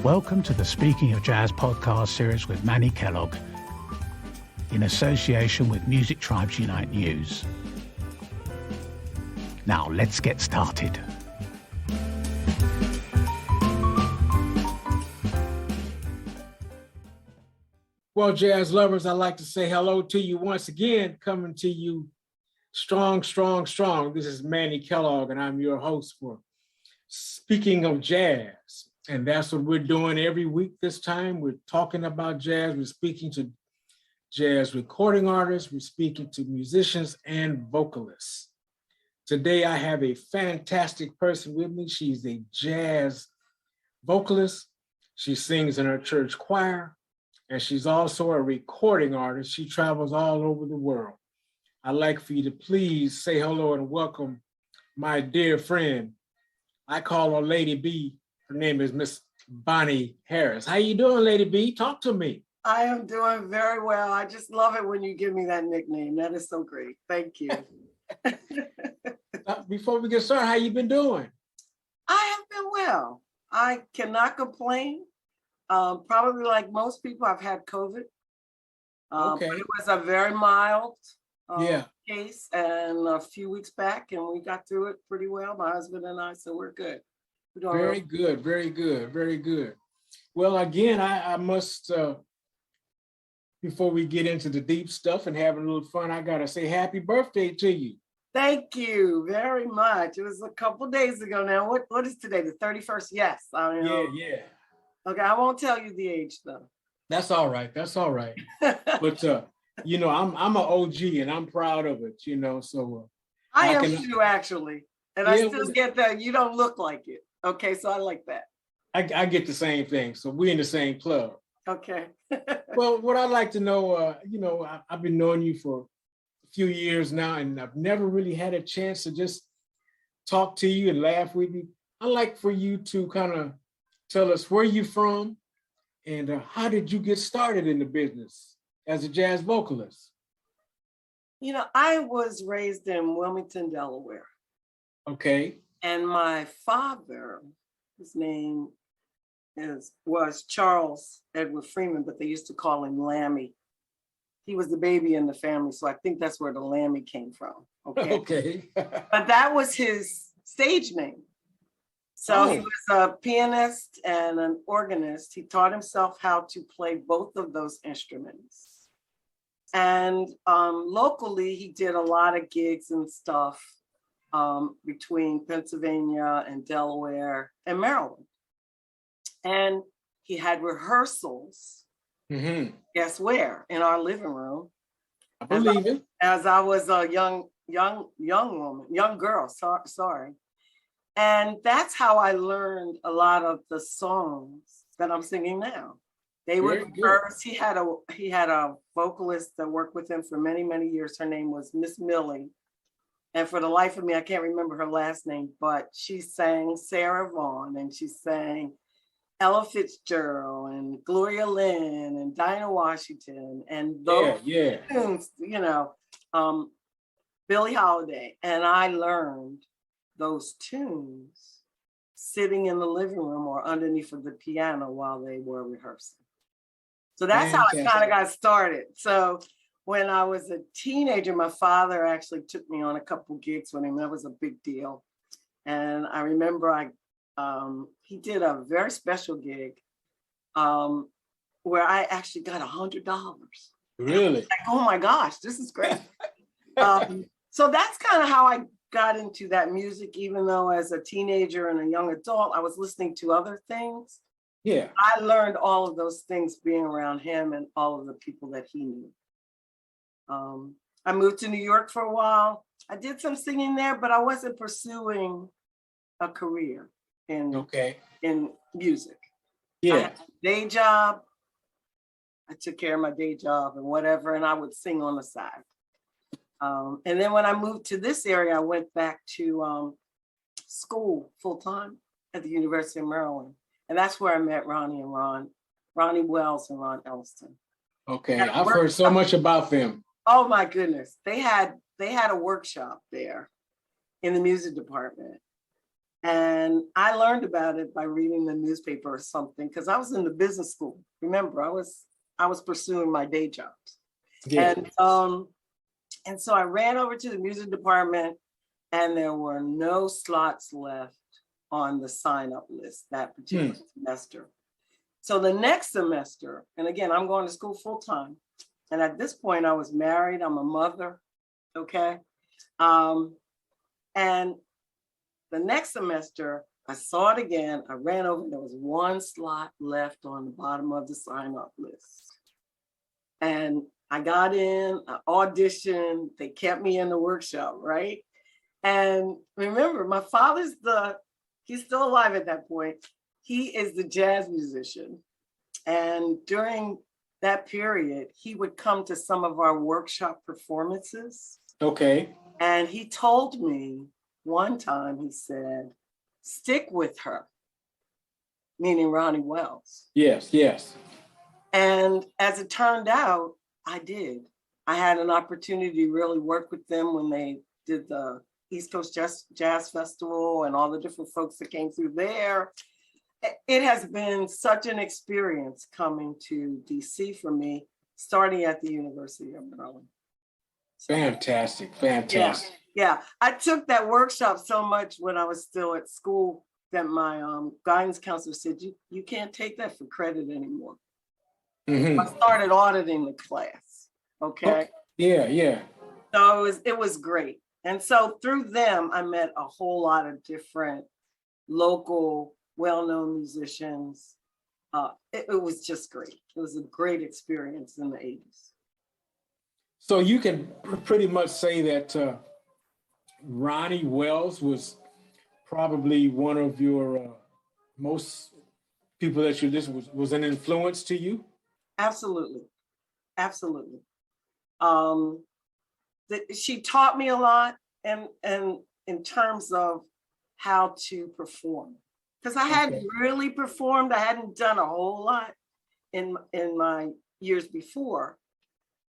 Welcome to the Speaking of Jazz podcast series with Manny Kellogg in association with JazzTribe.News. Now let's get started. Well, jazz lovers, I'd like to say hello to you once again, coming to you strong, strong, strong. This is Manny Kellogg, and I'm your host for Speaking of Jazz. And that's what we're doing every week this time. We're talking about jazz. We're speaking to jazz recording artists. We're speaking to musicians and vocalists. Today, I have a fantastic person with me. She's a jazz vocalist. She sings in her church choir, and she's also a recording artist. She travels all over the world. I'd like for you to please say hello and welcome my dear friend. I call her Lady B. Her name is Miss Bonnie Harris. How you doing, Lady B? Talk to me. I am doing very well. I just love it when you give me that nickname. That is so great. Thank you. Before we get started, how you been doing? I have been well. I cannot complain. Probably like most people, I've had COVID. Okay. But it was a very mild case, and a few weeks back, and we got through it pretty well, my husband and I, so we're good. Very good, very good, very good. Well, again, I must, before we get into the deep stuff and having a little fun, I gotta say happy birthday to you. Thank you very much. It was a couple days ago now. What is today, the 31st? Yes. Yeah. Okay, I won't tell you the age though. That's all right, But, I'm an OG and I'm proud of it, so. I am too, actually. And I still get that you don't look like it. Okay, so I like that. I get the same thing. So we're in the same club. Okay. Well, what I'd like to know, I've been knowing you for a few years now, and I've never really had a chance to just talk to you and laugh with you. I'd like for you to kind of tell us where you're from and how did you get started in the business as a jazz vocalist? I was raised in Wilmington, Delaware. Okay. And my father, his name was Charles Edward Freeman, but they used to call him Lammy. He was the baby in the family, so I think that's where the Lammy came from. Okay. But that was his stage name. So he was a pianist and an organist. He taught himself how to play both of those instruments. And locally, he did a lot of gigs and stuff between Pennsylvania and Delaware and Maryland. And he had rehearsals. Mm-hmm. Guess where? In our living room. I believe it. As I was a young girl, sorry. And that's how I learned a lot of the songs that I'm singing now. They were rehearsed. He had a vocalist that worked with him for many, many years. Her name was Miss Millie. And for the life of me, I can't remember her last name, but she sang Sarah Vaughan, and she sang Ella Fitzgerald and Gloria Lynne and Dinah Washington and those tunes, Billie Holiday. And I learned those tunes sitting in the living room or underneath of the piano while they were rehearsing. So that's how it kind of got started. So when I was a teenager, my father actually took me on a couple gigs with him. That was a big deal. And I remember he did a very special gig where I actually got $100. Really? Like, oh my gosh, this is great. So that's kind of how I got into that music, even though as a teenager and a young adult, I was listening to other things. Yeah. I learned all of those things being around him and all of the people that he knew. I moved to New York for a while. I did some singing there, but I wasn't pursuing a career in music. Yeah. I had a day job. I took care of my day job and whatever, and I would sing on the side. And then when I moved to this area, I went back to school full-time at the University of Maryland. And that's where I met Ronnie Wells and Ron Elston. Okay, I've heard so much about them. Oh my goodness. They had a workshop there in the music department. And I learned about it by reading the newspaper or something, because I was in the business school. Remember, I was pursuing my day jobs. Yeah. And so I ran over to the music department, and there were no slots left on the sign-up list that particular semester. So the next semester, and again, I'm going to school full-time. And at this point, I was married, I'm a mother, okay? And the next semester, I saw it again. I ran over, there was one slot left on the bottom of the sign-up list. And I got in, I auditioned, they kept me in the workshop, right? And remember, my father's he's still alive at that point. He is the jazz musician. And during that period, he would come to some of our workshop performances. Okay. And he told me one time, he said, stick with her, meaning Ronnie Wells. Yes, yes. And as it turned out, I did. I had an opportunity to really work with them when they did the East Coast Jazz Festival and all the different folks that came through there. It has been such an experience coming to DC for me, starting at the University of Maryland. Fantastic, fantastic. Yeah. I took that workshop so much when I was still at school that my guidance counselor said, you can't take that for credit anymore. I started auditing the class, okay? Yeah. So it was great. And so through them, I met a whole lot of different local, well-known musicians. It was just great. It was a great experience in the 80s. So you can pretty much say that Ronnie Wells was probably one of your most people that you listened was an influence to you? Absolutely. She taught me a lot and in terms of how to perform. Because I hadn't really performed. I hadn't done a whole lot in my years before.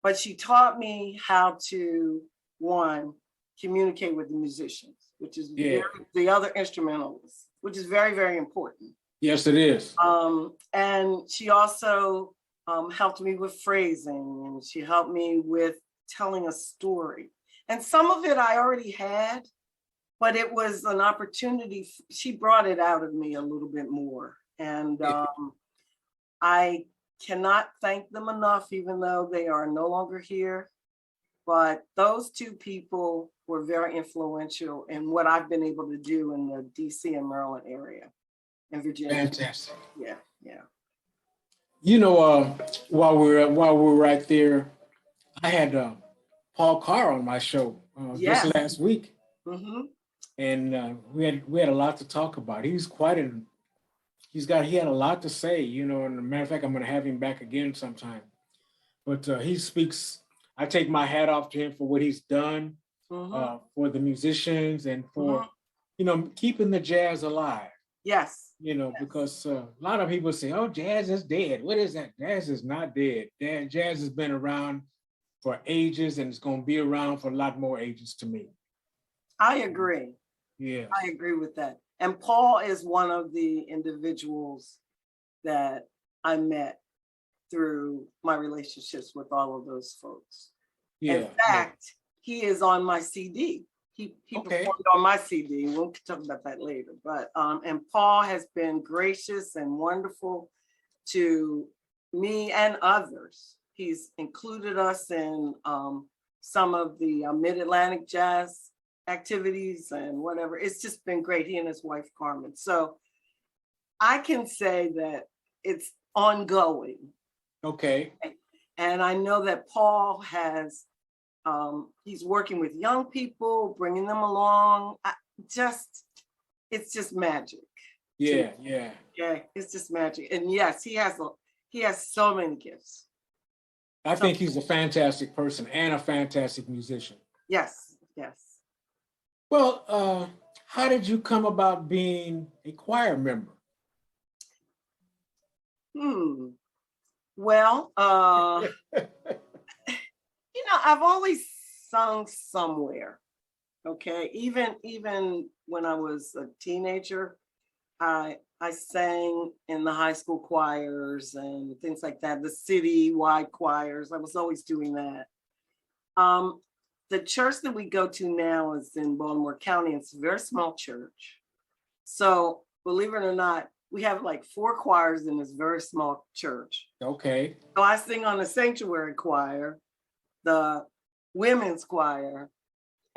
But she taught me how to, one, communicate with the musicians, which is the other instrumentalists, which is very, very important. Yes, it is. And she also helped me with phrasing, and she helped me with telling a story. And some of it I already had, but it was an opportunity. She brought it out of me a little bit more. And I cannot thank them enough, even though they are no longer here. But those two people were very influential in what I've been able to do in the DC and Maryland area and Virginia. Fantastic. Yeah. You know, while we're right there, I had Paul Carr on my show just last week, and we had a lot to talk about. He had a lot to say, you know. And as a matter of fact, I'm going to have him back again sometime. But he speaks. I take my hat off to him for what he's done for the musicians and for keeping the jazz alive. Yes. Because a lot of people say, "Oh, jazz is dead." What is that? Jazz is not dead. Jazz has been around for ages, and it's going to be around for a lot more ages to me. I agree. Yeah. I agree with that. And Paul is one of the individuals that I met through my relationships with all of those folks. Yeah. In fact, he is on my CD. He performed on my CD. We'll talk about that later. But and Paul has been gracious and wonderful to me and others. He's included us in some of the Mid-Atlantic jazz activities and whatever. It's just been great. He and his wife, Carmen. So I can say that it's ongoing. Okay. And I know that Paul has, he's working with young people, bringing them along. It's just magic. Yeah. It's just magic. And yes, he has so many gifts. I think he's a fantastic person and a fantastic musician. Yes. Well, how did you come about being a choir member? Well, I've always sung somewhere. Okay, even when I was a teenager, I sang in the high school choirs and things like that, the city-wide choirs. I was always doing that. The church that we go to now is in Baltimore County. It's a very small church. So believe it or not, we have like 4 choirs in this very small church. Okay. So I sing on the sanctuary choir, the women's choir,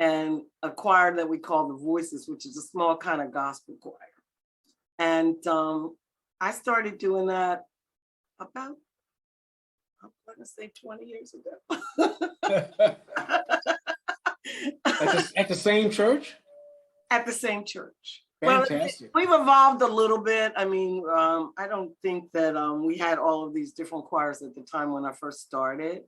and a choir that we call the Voices, which is a small kind of gospel choir. And I started doing that about, I'm going to say 20 years ago. At the same church? At the same church. Fantastic. Well, we've evolved a little bit. I mean, I don't think that we had all of these different choirs at the time when I first started.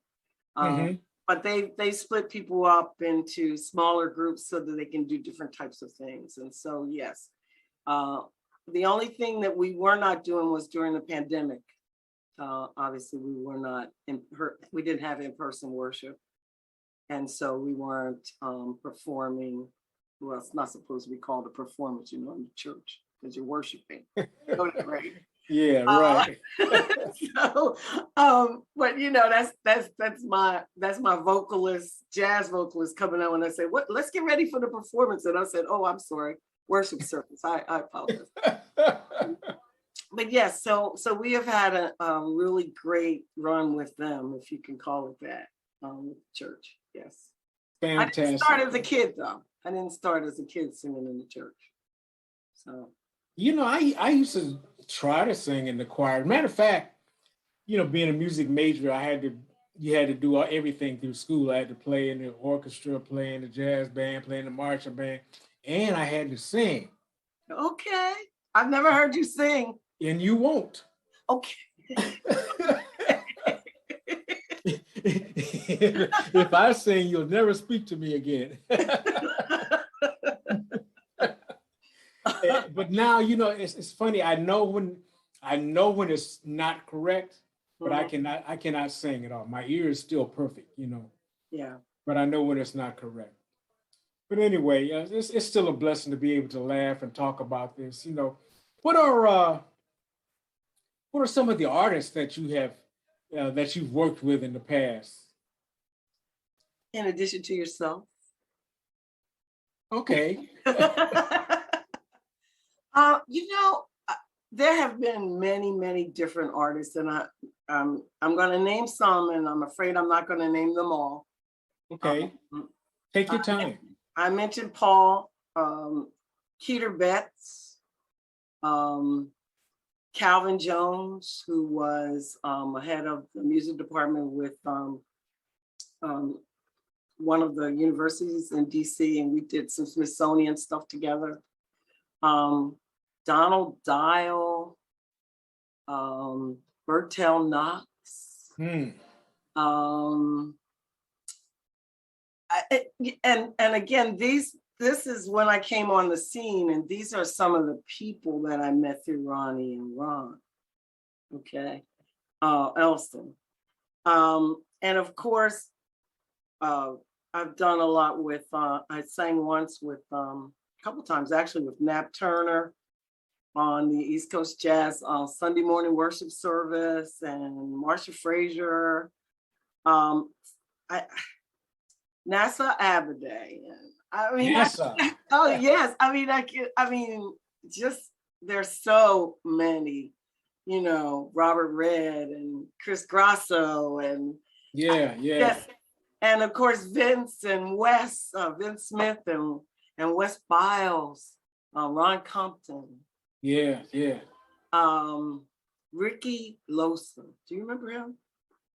But they split people up into smaller groups so that they can do different types of things. And so, yes, the only thing that we were not doing was during the pandemic. Obviously, we were not we didn't have in-person worship. And so we weren't performing. Well, it's not supposed to be called a performance, in the church, because you're worshiping. Right? Yeah, right. So, but that's my vocalist, jazz vocalist coming out when I say, "What? Let's get ready for the performance." And I said, "Oh, I'm sorry, worship service. I apologize." But yes, so we have had a really great run with them, if you can call it that, with church. Yes. Fantastic. I didn't start as a kid, though. I didn't start as a kid singing in the church. So. I used to try to sing in the choir. Matter of fact, being a music major, you had to do everything through school. I had to play in the orchestra, play in the jazz band, play in the marching band, and I had to sing. Okay. I've never heard you sing. And you won't. Okay. If I sing, you'll never speak to me again. But now, it's funny. I know when it's not correct, but I cannot sing at all. My ear is still perfect, Yeah. But I know when it's not correct. But anyway, it's still a blessing to be able to laugh and talk about this. What are some of the artists that you have that you've worked with in the past? In addition to yourself. Okay. There have been many, many different artists, and I'm going to name some, and I'm afraid I'm not going to name them all. Okay. Take your time. I mentioned Paul, Keter Betts, Calvin Jones, who was head of the music department with one of the universities in DC, and we did some Smithsonian stuff together. Donald Dial, Bertel Knox. And again, this is when I came on the scene, and these are some of the people that I met through Ronnie and Ron. Okay, Elston. And of course, I've done a lot with, I sang once with, a couple times actually, with Nat Turner on the East Coast Jazz Sunday morning worship service, and Marsha Frazier, NASA Abiday. NASA. Oh yes, just there's so many, Robert Red and Chris Grasso and yes. And of course Vince and Wes, Vince Smith and Wes Biles, Ron Compton. Yeah. Ricky Lawson. Do you remember him?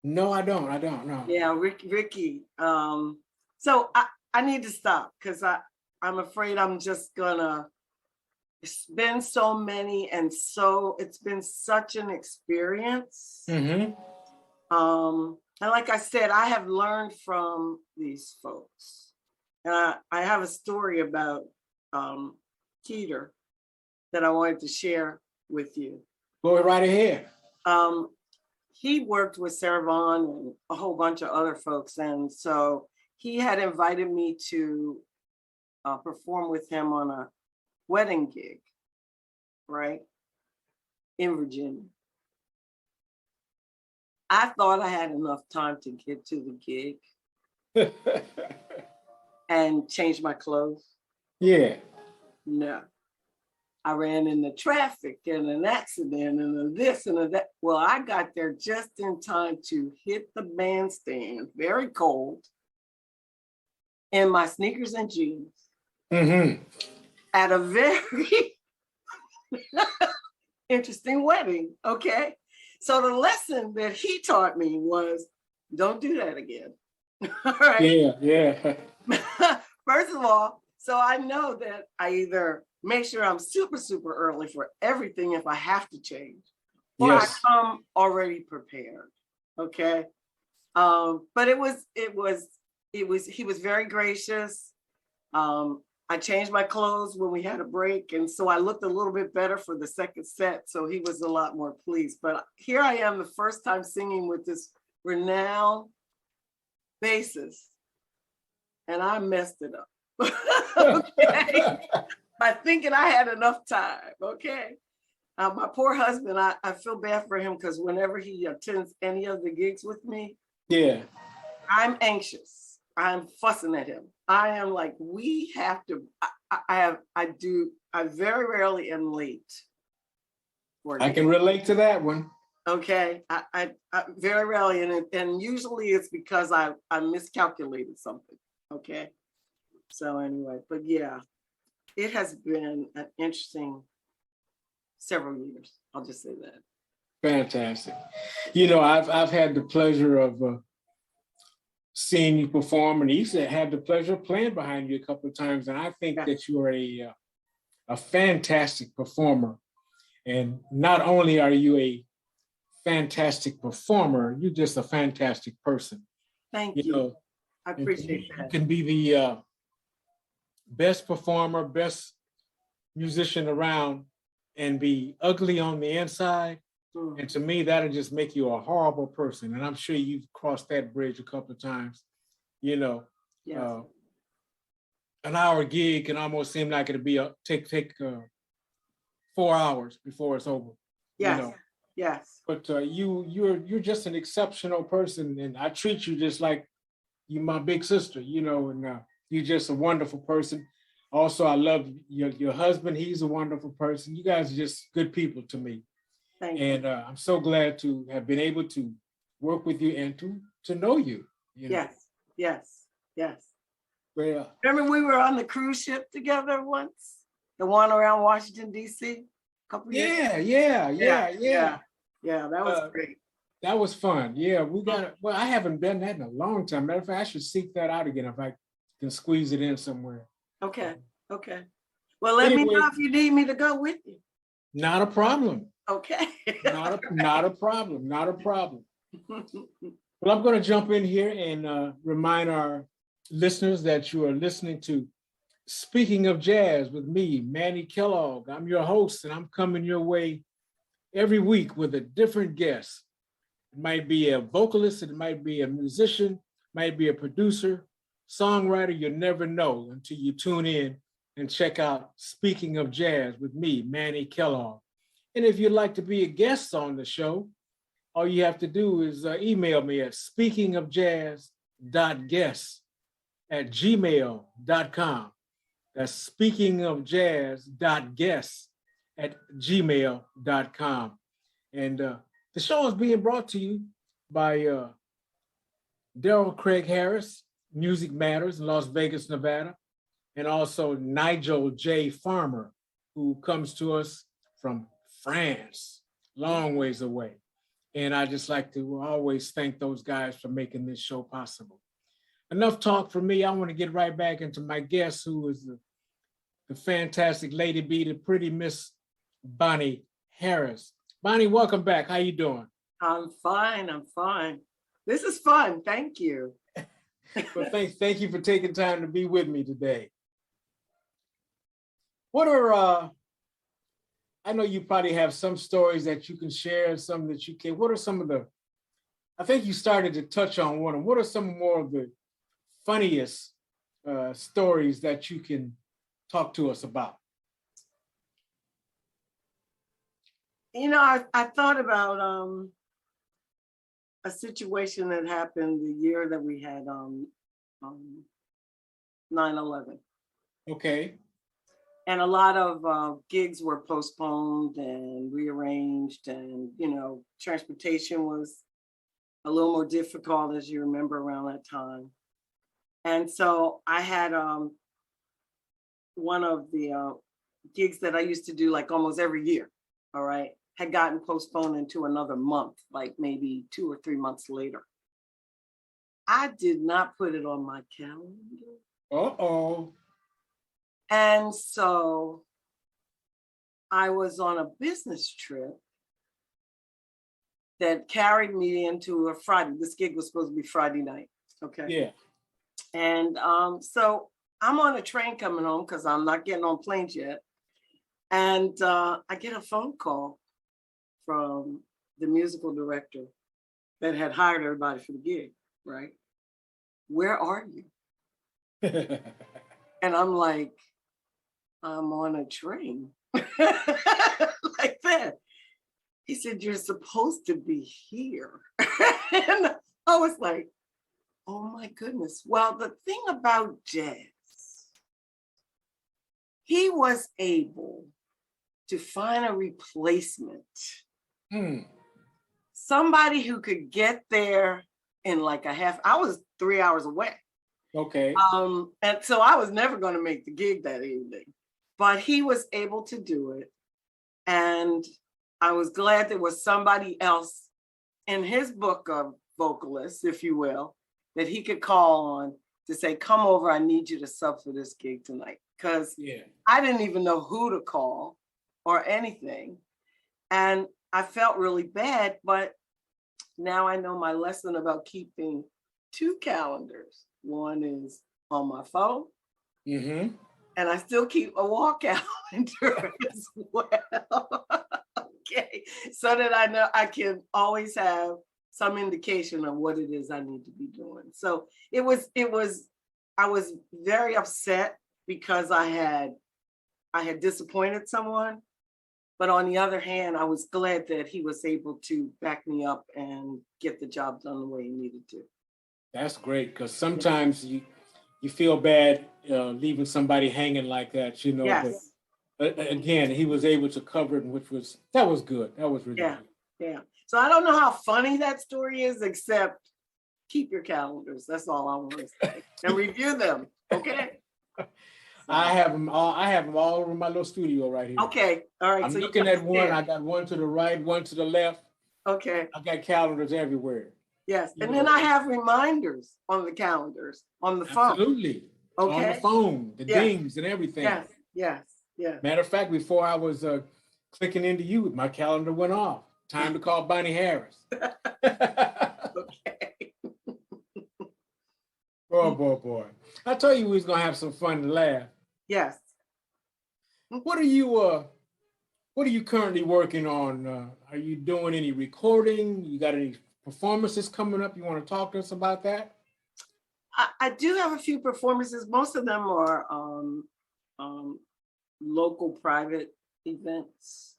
No, I don't know. Yeah, Ricky. So I need to stop because I'm afraid I'm just gonna, it's been so many, and so it's been such an experience. And like I said, I have learned from these folks. And I have a story about Keter that I wanted to share with you. Go right ahead. He worked with Sarah Vaughan and a whole bunch of other folks. And so he had invited me to perform with him on a wedding gig, right, in Virginia. I thought I had enough time to get to the gig and change my clothes. Yeah. No. I ran into traffic and an accident and a this and a that. Well, I got there just in time to hit the bandstand, very cold, in my sneakers and jeans, at a very interesting wedding, okay? So the lesson that he taught me was, don't do that again, all right? Yeah. First of all, so I know that I either make sure I'm super, super early for everything if I have to change, or I come already prepared, okay? But he was very gracious. I changed my clothes when we had a break, and so I looked a little bit better for the second set, so he was a lot more pleased. But here I am the first time singing with this renowned bassist, and I messed it up. Okay? By thinking I had enough time, okay? My poor husband, I feel bad for him because whenever he attends any of the gigs with me, I'm anxious. I'm fussing at him. I am like, we have to, I very rarely am late. I can relate to that one. Okay, I very rarely, and usually it's because I miscalculated something, okay? So anyway, but yeah, it has been an interesting several years. I'll just say that. Fantastic. You know, I've had the pleasure of seeing you perform, and Issa had the pleasure of playing behind you a couple of times, and I think that you are a fantastic performer. And not only are you a fantastic performer, you're just a fantastic person. Thank you. Know, I appreciate that. You can be the best performer, best musician around, and be ugly on the inside. And to me, that'll just make you a horrible person. And I'm sure you've crossed that bridge a couple of times. You know, an hour gig can almost seem like it'll be take 4 hours before it's over. Yes. You know? Yes. But you're just an exceptional person, and I treat you just like you're my big sister. You know, and you're just a wonderful person. Also, I love your husband. He's a wonderful person. You guys are just good people to me. Thank you. And I'm so glad to have been able to work with you and to know you. You know? Yes. Well, remember we were on the cruise ship together once? The one around Washington, D.C. a couple years ago? Yeah, that was great. That was fun. Yeah, well, I haven't done that in a long time. Matter of fact, I should seek that out again if I can squeeze it in somewhere. Okay. Well, let me know if you need me to go with you. Not a problem. Okay. not a problem. Well, I'm going to jump in here and remind our listeners that you are listening to Speaking of Jazz with me, Manny Kellogg. I'm your host, and I'm coming your way every week with a different guest. It might be a vocalist, it might be a musician, might be a producer, songwriter. You never know until you tune in and check out Speaking of Jazz with me, Manny Kellogg. And if you'd like to be a guest on the show, all you have to do is email me at speakingofjazz.guests@gmail.com. That's speakingofjazz.guests@gmail.com. And the show is being brought to you by Darrell Craig Harris, Music Matters in Las Vegas, Nevada, and also Nigel J. Farmer, who comes to us from France, long ways away. And I just like to always thank those guys for making this show possible. Enough talk for me. I want to get right back into my guest, who is the fantastic Lady B, the pretty Miss Bonnie Harris. Bonnie, welcome back. How you doing? I'm fine. This is fun. Thank you. Well, thank you for taking time to be with me today. What are, I know you probably have some stories that you can share, some that you can't. What are some of the, I think you started to touch on one of them. What are some more of the funniest stories that you can talk to us about? You know, I thought about a situation that happened the year that we had 9/11. Okay. And a lot of gigs were postponed and rearranged, and, you know, transportation was a little more difficult, as you remember, around that time. And so I had one of the gigs that I used to do like almost every year, all right, had gotten postponed into another month, like maybe 2 or 3 months later. I did not put it on my calendar. Uh-oh. And so I was on a business trip that carried me into a Friday. This gig was supposed to be Friday night. Okay. Yeah. And so I'm on a train coming home because I'm not getting on planes yet. And I get a phone call from the musical director that had hired everybody for the gig, right? Where are you? And I'm like, I'm on a train. Like that. He said, you're supposed to be here. And I was like, oh my goodness. Well, the thing about jazz, he was able to find a replacement. Somebody who could get there in like a half. I was 3 hours away. Okay. And so I was never going to make the gig that evening, but he was able to do it. And I was glad there was somebody else in his book of vocalists, if you will, that he could call on to say, come over, I need you to sub for this gig tonight. Because I didn't even know who to call or anything. And I felt really bad, but now I know my lesson about keeping 2 calendars. One is on my phone, and I still keep a wall calendar as well. Okay, so that I know I can always have some indication of what it is I need to be doing. So I was very upset because I had disappointed someone, but on the other hand, I was glad that he was able to back me up and get the job done the way he needed to. That's great, because sometimes you feel bad leaving somebody hanging like that, you know. Yes. But again, he was able to cover it, that was good. That was really good. Yeah. So I don't know how funny that story is, except keep your calendars. That's all I want to say, and review them. Okay. I have them all over my little studio right here. Okay. All right. I'm looking at one. I got one to the right, one to the left. Okay. I got calendars everywhere. Yes. And then I have reminders on the calendars, on the phone. Absolutely. Okay. On the phone, the dings and everything. Yes. Matter of fact, before I was clicking into you, my calendar went off. Time to call Bonnie Harris. Okay. Boy. I told you we was gonna have some fun and laugh. Yes. What are you currently working on? Are you doing any recording? You got any performances coming up? You want to talk to us about that? I do have a few performances. Most of them are local private events.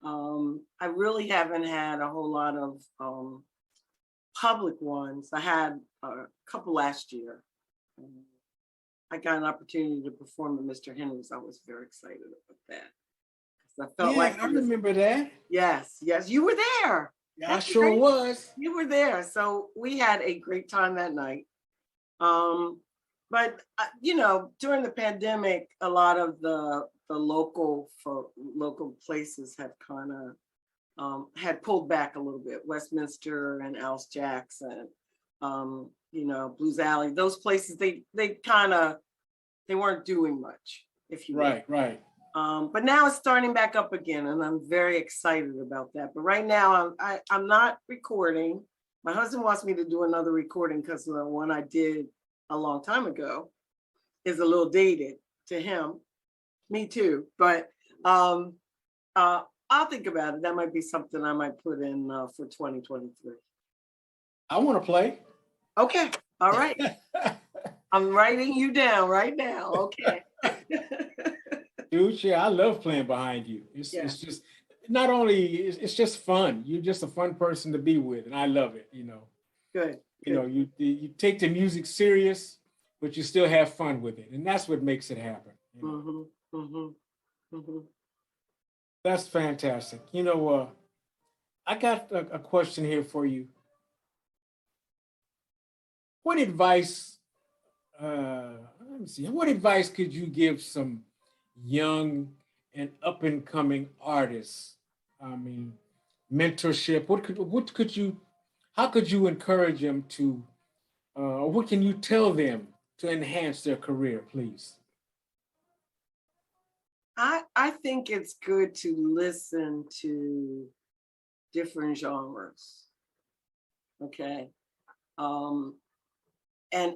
I really haven't had a whole lot of public ones. I had a couple last year. I got an opportunity to perform at Mr. Henry's. I was very excited about that. I felt like I remember that. Yes, you were there. Yeah, I sure was. You were there. So we had a great time that night. But you know, during the pandemic, a lot of the local places have kind of had pulled back a little bit. Westminster and Alice Jackson, you know, Blues Alley, those places, they weren't doing much, if you will. Right. But now it's starting back up again, and I'm very excited about that. But right now, I'm not recording. My husband wants me to do another recording because the one I did a long time ago is a little dated to him. Me too. But I'll think about it. That might be something I might put in for 2023. I want to play. Okay. All right. I'm writing you down right now. Okay. Dude, yeah, I love playing behind you. It's just not only it's just fun. You're just a fun person to be with, and I love it. Good. You know, you take the music serious, but you still have fun with it, and that's what makes it happen. That's fantastic. I got a question here for you. What advice? Let me see. What advice could you give some young and up and coming artists? I mean, mentorship. How could you encourage them to? What can you tell them to enhance their career, please? I think it's good to listen to different genres, okay, and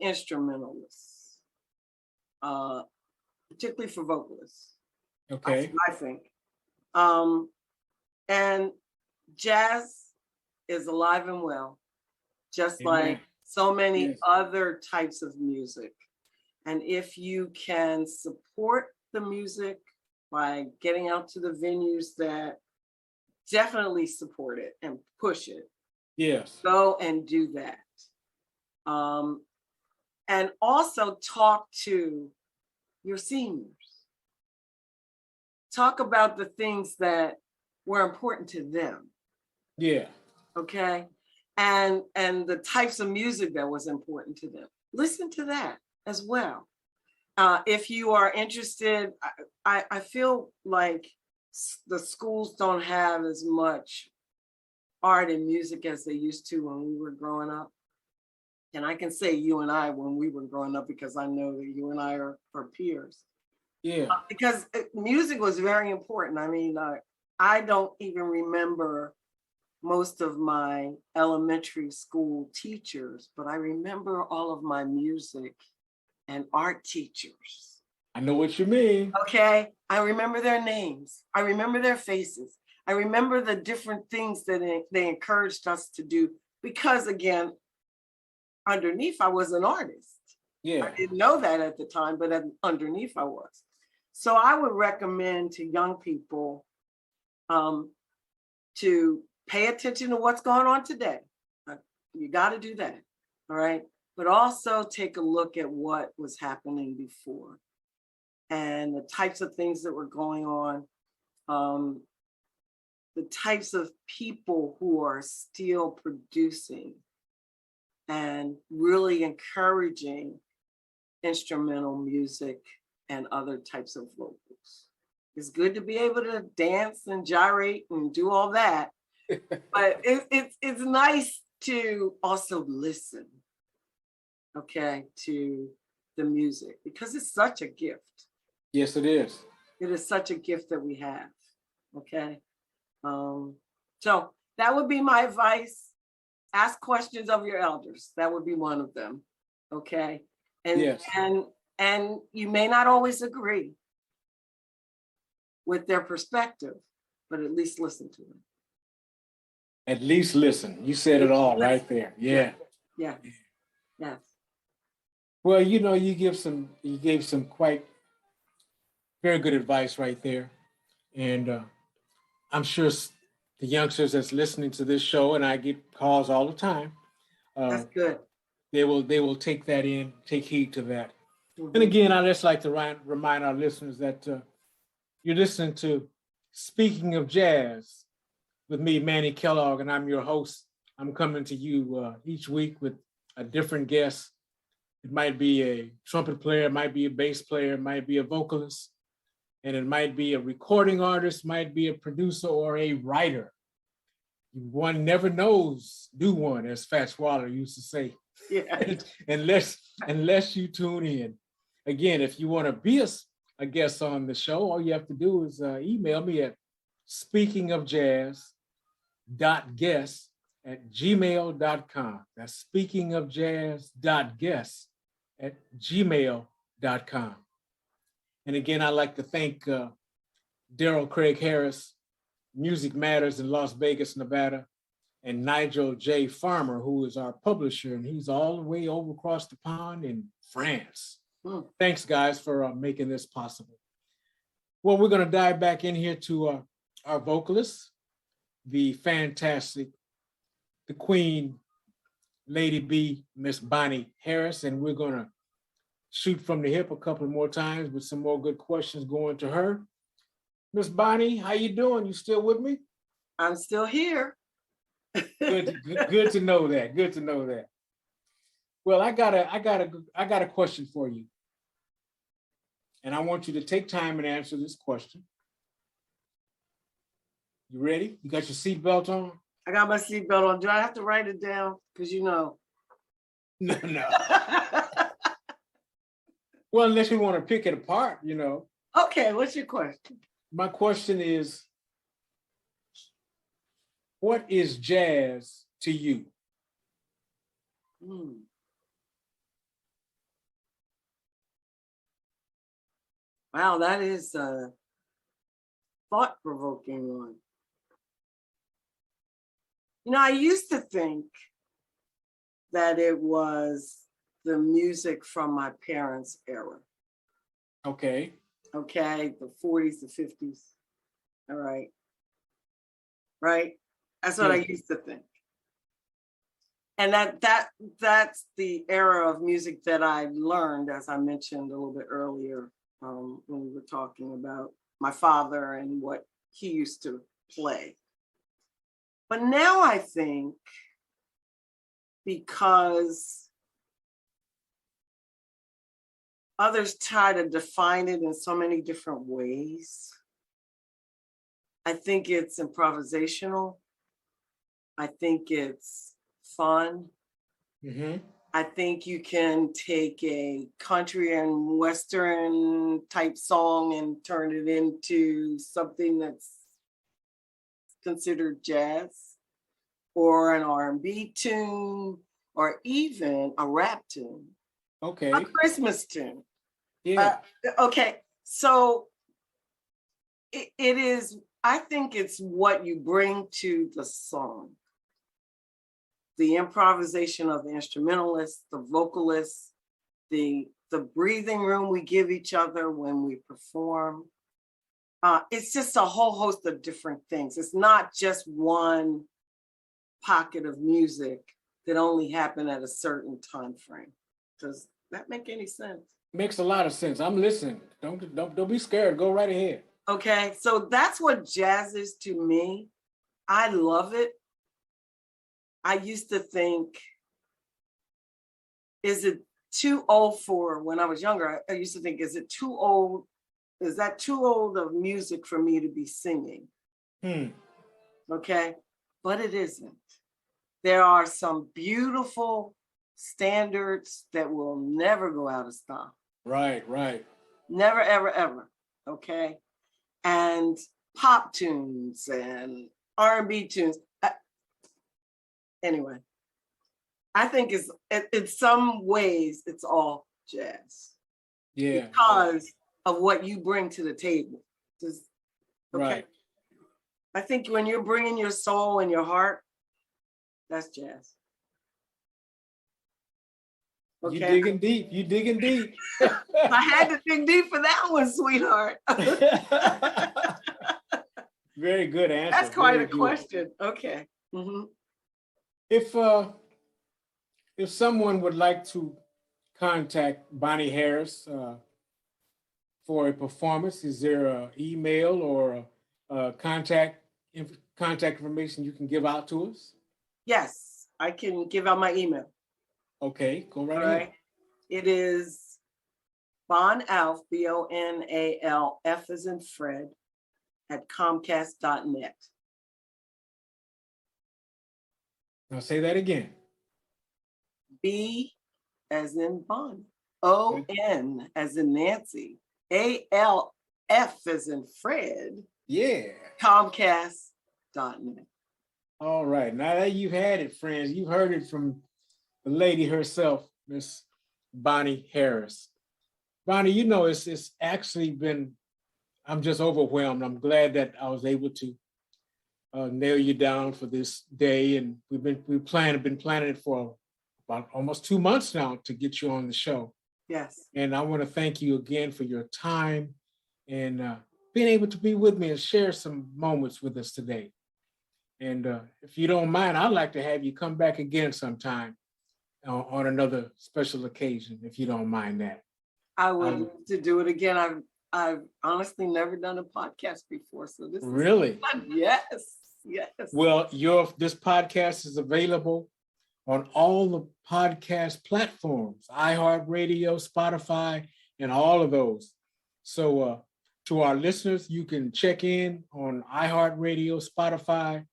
instrumentalists, particularly for vocalists. Okay. I think, and jazz is alive and well, just Amen. like so many Yes. other types of music. And if you can support the music by getting out to the venues that definitely support it and push it, Yes. go and do that. And also talk to your seniors. Talk about the things that were important to them. Yeah. Okay. And the types of music that was important to them. Listen to that as well. If you are interested, I feel like the schools don't have as much art and music as they used to when we were growing up. And I can say you and I when we were growing up because I know that you and I are peers. Yeah. Because music was very important. I mean, I don't even remember most of my elementary school teachers, but I remember all of my music and art teachers. I know what you mean. Okay, I remember their names. I remember their faces. I remember the different things that they encouraged us to do because, again, underneath I was an artist. Yeah. I didn't know that at the time, but underneath I was. So I would recommend to young people to pay attention to what's going on today. You got to do that, all right? But also take a look at what was happening before and the types of things that were going on, the types of people who are still producing and really encouraging instrumental music and other types of vocals. It's good to be able to dance and gyrate and do all that, but it's nice to also listen, okay, to the music because it's such a gift. Yes, it is. It is such a gift that we have, okay? So that would be my advice. Ask questions of your elders. That would be one of them, okay? And yes. and you may not always agree with their perspective, but at least listen to them. At least listen. You said it all right there. Yeah. Yeah. Yes. Well, you gave some quite very good advice right there. And I'm sure the youngsters that's listening to this show, and I get calls all the time. That's good. They will take that in, take heed to that. Mm-hmm. And again, I just like to remind our listeners that you're listening to Speaking of Jazz with me, Manny Kellogg, and I'm your host. I'm coming to you each week with a different guest. It might be a trumpet player, it might be a bass player, it might be a vocalist, and it might be a recording artist, might be a producer or a writer. One never knows, do one, as Fats Waller used to say. Yeah. unless you tune in. Again, if you want to be a guest on the show, all you have to do is email me at speakingofjazz.guest@gmail.com. That's speakingofjazz.guest@gmail.com. And again, I'd like to thank Darrell Craig Harris, Music Matters in Las Vegas, Nevada, and Nigel J. Farmer, who is our publisher, and he's all the way over across the pond in France. Thanks, guys, for making this possible. Well, we're going to dive back in here to our vocalist, the fantastic, the queen, Lady B, Miss Bonnie Harris, and we're going to shoot from the hip a couple more times with some more good questions going to her. Miss Bonnie, how you doing? You still with me? I'm still here. Good to know that. Good to know that. Well, I got a question for you, and I want you to take time and answer this question. You ready? You got your seatbelt on? I got my seatbelt on. Do I have to write it down? Because you know. No. Well, unless you want to pick it apart, you know. Okay, what's your question? My question is, what is jazz to you? Wow, that is a thought-provoking one. You know, I used to think that it was the music from my parents' era. Okay. Okay, the 40s, the 50s. All right. Right? That's what I used to think. And that's the era of music that I learned, as I mentioned a little bit earlier, when we were talking about my father and what he used to play. But now I think, because others try to define it in so many different ways, I think it's improvisational. I think it's fun. Mm-hmm. I think you can take a country and Western type song and turn it into something that's considered jazz, or an R&B tune, or even a rap tune. Okay. A Christmas tune. Yeah. Okay, so it is, I think it's what you bring to the song. The improvisation of the instrumentalist, the vocalist, the breathing room we give each other when we perform. It's just a whole host of different things. It's not just one pocket of music that only happened at a certain time frame. Does that make any sense? Makes a lot of sense. I'm listening. Don't be scared. Go right ahead. Okay, so that's what jazz is to me. I love it. I used to think, is it too old for, when I was younger, I used to think, is it too old? Is that too old of music for me to be singing? Okay, but it isn't. There are some beautiful standards that will never go out of style. Right. Never, ever, ever. Okay, and pop tunes and R&B tunes. Anyway, I think in some ways it's all jazz. Yeah. Because of what you bring to the table. Okay? Right. I think when you're bringing your soul and your heart, that's jazz. Okay. You digging deep. I had to dig deep for that one, sweetheart. Very good answer. That's quite a question. Okay. Mm-hmm. If someone would like to contact Bonnie Harris for a performance, is there an email or a contact information you can give out to us? Yes, I can give out my email. Okay, go right ahead. It is Bonalf, BONALF as in Fred, at Comcast.net. Now say that again. B as in Bonnie, O-N as in Nancy, A-L-F as in Fred. Yeah. Comcast.net. All right. Now that you've had it, friends, you've heard it from the lady herself, Miss Bonnie Harris. Bonnie, you know, it's actually been, I'm just overwhelmed. I'm glad that I was able to nail you down for this day. And we've been planning it for about almost 2 months now to get you on the show. Yes. And I want to thank you again for your time and being able to be with me and share some moments with us today. And if you don't mind, I'd like to have you come back again sometime on another special occasion, if you don't mind that. I would love to do it again. I've honestly never done a podcast before, so this really is fun. Yes. Well, this podcast is available on all the podcast platforms, iHeartRadio, Spotify, and all of those. So to our listeners, you can check in on iHeartRadio, Spotify,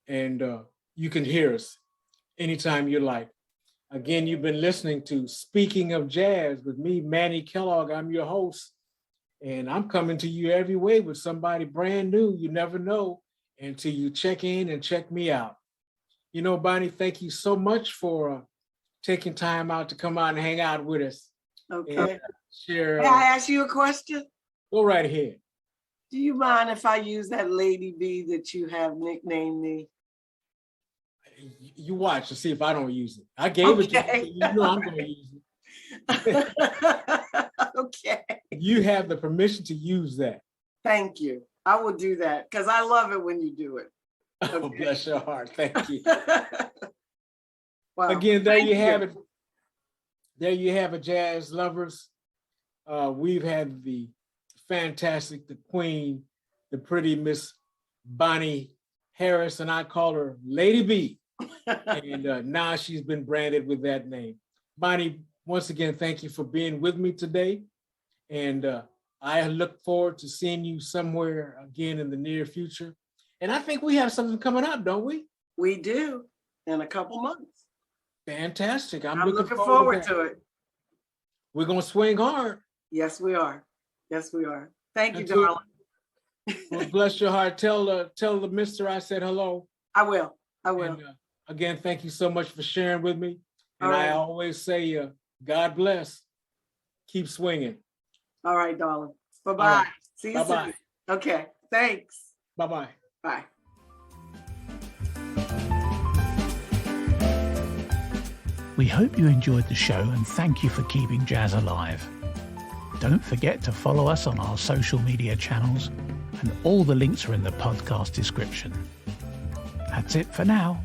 and you can hear us anytime you like. Again, you've been listening to Speaking of Jazz with me, Manny Kellogg. I'm your host, and I'm coming to you every way with somebody brand new. You never know until you check in and check me out. You know, Bonnie, thank you so much for taking time out to come out and hang out with us. Okay. And share. May I ask you a question? Go right ahead. Do you mind if I use that Lady B that you have nicknamed me? You watch to see if I don't use it. I gave it to you. You know I'm going to use it. Okay. You have the permission to use that. Thank you. I will do that because I love it when you do it. Okay. Oh, bless your heart. Thank you. Wow. Again, there you have it. There you have it, jazz lovers. We've had the fantastic, the queen, the pretty Miss Bonnie Harris, and I call her Lady B. And now she's been branded with that name. Bonnie, once again, thank you for being with me today. And I look forward to seeing you somewhere again in the near future. And I think we have something coming up, don't we? We do, in a couple months. Fantastic. I'm looking forward to it. We're going to swing hard. Yes, we are. Yes, we are. Thank you, darling. Well, bless your heart. Tell the mister I said hello. I will. And, again, thank you so much for sharing with me. And right. I always say, God bless. Keep swinging. All right, darling. Bye-bye. Right. See you soon. Okay. Thanks. Bye-bye. Bye. We hope you enjoyed the show and thank you for keeping jazz alive. Don't forget to follow us on our social media channels, and all the links are in the podcast description. That's it for now.